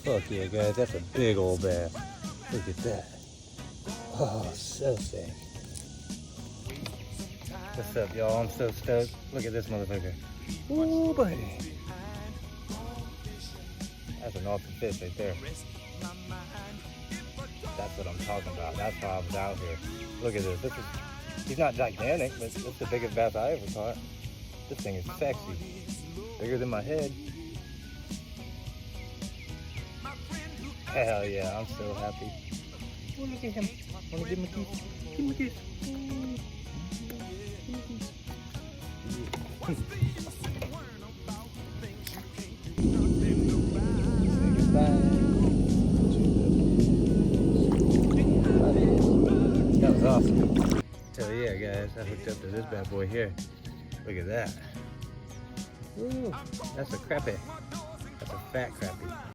Fuck yeah, guys, that's a big old bass. Look at that. Oh, so sick. What's up, y'all? I'm so stoked. Look at this motherfucker. Ooh, buddy. That's an awesome fish right there. That's what I'm talking about. That's why I was out here. Look at this. He's not gigantic, but it's the biggest bass I ever caught. This thing is sexy. Bigger than my head. Hell yeah, I'm so happy. Oh, look at him. Wanna give him a kiss? Give him a kiss. That was awesome. Hell yeah, guys. I hooked up to this bad boy here. Look at that. Ooh, that's a crappie. That's a fat crappie.